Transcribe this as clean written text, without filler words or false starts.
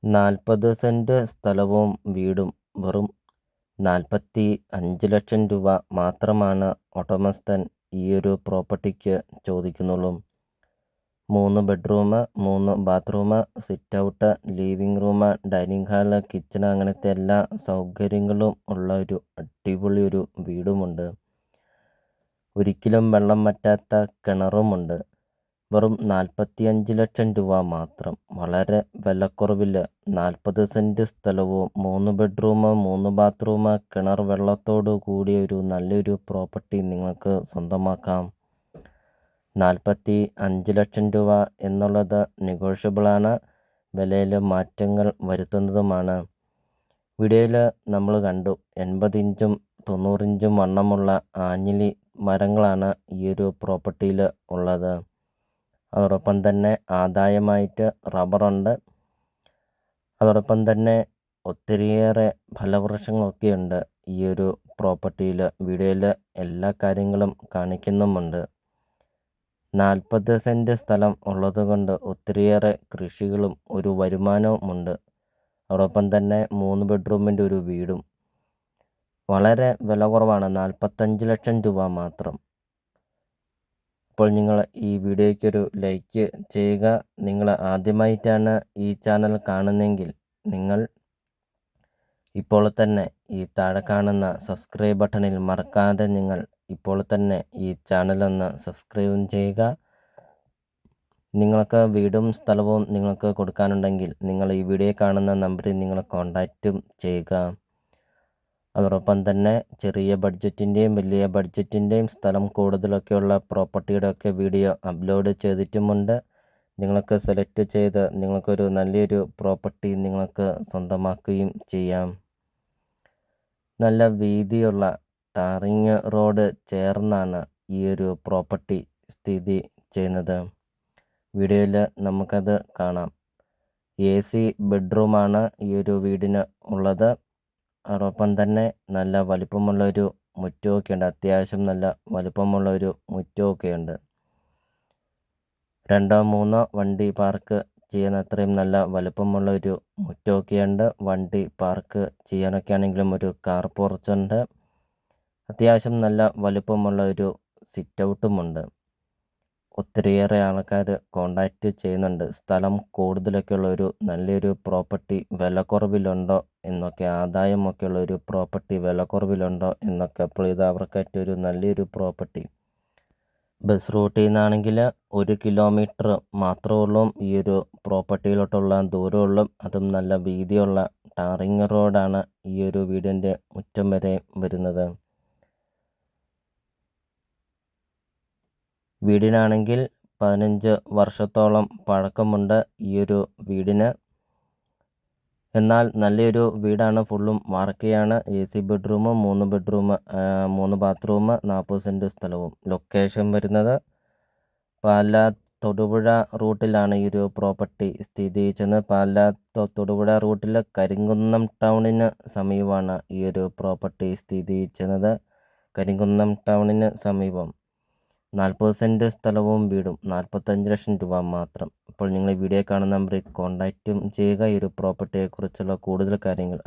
40 saint സ്ഥലവും വീടും വെറും 45 ലക്ഷം രൂപ മാത്രമാണ് ഉടമസ്ഥൻ ഈയൊരു പ്രോപ്പർട്ടിക്ക് ചോദിക്കുന്നുള്ളൂ. 3 bedroom, 3 bathroom, sit out, living room, dining hall, kitchen അങ്ങനത്തെ എല്ലാ സൗകര്യങ്ങളും ഉള്ള ഒരു അടിപൊളി ഒരു വീടുമുണ്ട്. ഒരിക്കലും വെള്ളം വറ്റാത്ത കിണറുമുണ്ട്. വെറും 45 ലക്ഷം രൂപ മാത്രം. വളരെ വിലക്കുറവിൽ 40 സെന്റ് സ്ഥലവും 3 ബെഡ്റൂം, 3 ബാത്റൂം, കിണർ വെള്ളത്തോടു കൂടിയ ഒരു നല്ലൊരു പ്രോപ്പർട്ടി നിങ്ങൾക്ക് സ്വന്തമാക്കാം. 45 ലക്ഷം രൂപ എന്നുള്ളത് നെഗോഷ്യബിളാണ്. വിലയിൽ മാറ്റങ്ങൾ വരുത്തുന്നതുമാണ്. വീഡിയോയിൽ നമ്മൾ കണ്ടു 80 ഇഞ്ചും 90 ഇഞ്ചും വണ്ണമുള്ള ആഞ്ഞിലി മരങ്ങളാണ് ഈ ഒരു പ്രോപ്പർട്ടിയിൽ ഉള്ളത്. അതോടൊപ്പം തന്നെ ആദായമായിട്ട് റബ്ബറുണ്ട്. അതോടൊപ്പം തന്നെ ഒത്തിരിയേറെ ഫലവൃക്ഷങ്ങളൊക്കെയുണ്ട് ഈ ഒരു പ്രോപ്പർട്ടിയിൽ. വീഡിയോയിൽ എല്ലാ കാര്യങ്ങളും കാണിക്കുന്നുമുണ്ട്. 40 സെന്റ് സ്ഥലം ഉള്ളതുകൊണ്ട് ഒത്തിരിയേറെ കൃഷികളും ഒരു വരുമാനവുമുണ്ട്. അതോടൊപ്പം തന്നെ 3 ബെഡ്റൂമിൻ്റെ ഒരു വീടും. വളരെ വില കുറവാണ്, 45 ലക്ഷം രൂപ മാത്രം. അപ്പോൾ നിങ്ങൾ ഈ വീഡിയോയ്ക്കൊരു ലൈക്ക് ചെയ്യുക. നിങ്ങൾ ആദ്യമായിട്ടാണ് ഈ ചാനൽ കാണുന്നതെങ്കിൽ നിങ്ങൾ ഇപ്പോൾ തന്നെ ഈ താഴെ കാണുന്ന സബ്സ്ക്രൈബ് ബട്ടണിൽ മറക്കാതെ നിങ്ങൾ ഇപ്പോൾ തന്നെ ഈ ചാനലൊന്ന് സബ്സ്ക്രൈബും ചെയ്യുക. നിങ്ങൾക്ക് വീടും സ്ഥലവും നിങ്ങൾക്ക് കൊടുക്കാനുണ്ടെങ്കിൽ നിങ്ങൾ ഈ വീഡിയോ കാണുന്ന നമ്പറിൽ നിങ്ങൾ കോൺടാക്റ്റും ചെയ്യുക. അതോടൊപ്പം തന്നെ ചെറിയ ബഡ്ജറ്റിൻ്റെയും വലിയ ബഡ്ജറ്റിൻ്റെയും സ്ഥലം കൂടുതലൊക്കെയുള്ള പ്രോപ്പർട്ടിയുടെയൊക്കെ വീഡിയോ അപ്ലോഡ് ചെയ്തിട്ടുമുണ്ട്. നിങ്ങൾക്ക് സെലക്ട് ചെയ്ത് നിങ്ങൾക്കൊരു നല്ലൊരു പ്രോപ്പർട്ടി നിങ്ങൾക്ക് സ്വന്തമാക്കുകയും ചെയ്യാം. നല്ല വീതിയുള്ള ടാറിങ് റോഡ് ചേർന്നാണ് ഈ ഒരു പ്രോപ്പർട്ടി സ്ഥിതി ചെയ്യുന്നത്. വീഡിയോയിൽ നമുക്കത് കാണാം. AC ബെഡ്റൂമാണ് ഈ ഒരു വീടിന് ഉള്ളത്. അതോടൊപ്പം തന്നെ നല്ല വലിപ്പമുള്ളൊരു മുറ്റമൊക്കെയുണ്ട്. അത്യാവശ്യം നല്ല വലിപ്പമുള്ള ഒരു മുറ്റമൊക്കെയുണ്ട്. 2-3 വണ്ടി പാർക്ക് ചെയ്യുന്ന അത്രയും നല്ല വലിപ്പമുള്ള ഒരു മുറ്റമൊക്കെയുണ്ട്. വണ്ടി പാർക്ക് ചെയ്യാനൊക്കെ ആണെങ്കിലും ഒരു കാർ പോർച്ചുണ്ട്. അത്യാവശ്യം നല്ല വലിപ്പമുള്ള ഒരു സിറ്റ് ഔട്ടുമുണ്ട്. ഒത്തിരിയേറെ ആൾക്കാർ കോണ്ടാക്റ്റ് ചെയ്യുന്നുണ്ട്. സ്ഥലം കൂടുതലൊക്കെയുള്ള ഒരു നല്ലൊരു പ്രോപ്പർട്ടി വിലക്കുറവിലുണ്ടോ എന്നൊക്കെ, ആദായമൊക്കെയുള്ള ഒരു പ്രോപ്പർട്ടി വിലക്കുറവിലുണ്ടോ എന്നൊക്കെ. അപ്പോൾ ഇത് അവർക്കായിട്ടൊരു നല്ലൊരു പ്രോപ്പർട്ടി. ബസ് റൂട്ടിൽ നിന്നാണെങ്കിൽ 1 കിലോമീറ്റർ മാത്രമേ ഉള്ളൂ ഈ ഒരു പ്രോപ്പർട്ടിയിലോട്ടുള്ള ദൂരമുള്ളൂ. അതും നല്ല വീതിയുള്ള ടാറിങ് റോഡാണ് ഈ ഒരു വീടിൻ്റെ മുറ്റം വരെ വരുന്നത്. വീടിനാണെങ്കിൽ 15 വർഷത്തോളം പഴക്കമുണ്ട് ഈ ഒരു വീടിന്. എന്നാൽ നല്ലൊരു വീടാണ്. ഫുള്ളും വാർക്കയാണ്. AC bedroom, 3 bedroom, 3 bathroom, 40 saint സ്ഥലവും. ലൊക്കേഷൻ വരുന്നത് പാലാ തൊടുപുഴ റൂട്ടിലാണ് ഈ ഒരു പ്രോപ്പർട്ടി സ്ഥിതി ചെയ്യുന്നത്. പാലാ തൊടുപുഴ റൂട്ടിൽ കരിങ്കുന്നം ടൗണിന് സമീപമാണ് ഈ ഒരു പ്രോപ്പർട്ടി സ്ഥിതി ചെയ്യുന്നത്. കരിങ്കുന്നം ടൗണിന് സമീപം. 40 സെന്റ് സ്ഥലവും വീടും 45 ലക്ഷം രൂപ മാത്രം. അപ്പോൾ നിങ്ങൾ ഈ വീഡിയോ കാണുന്ന നമ്പറിൽ കോൺടാക്റ്റും ചെയ്യുക. ഈ ഒരു പ്രോപ്പർട്ടിയെക്കുറിച്ചുള്ള കൂടുതൽ കാര്യങ്ങൾ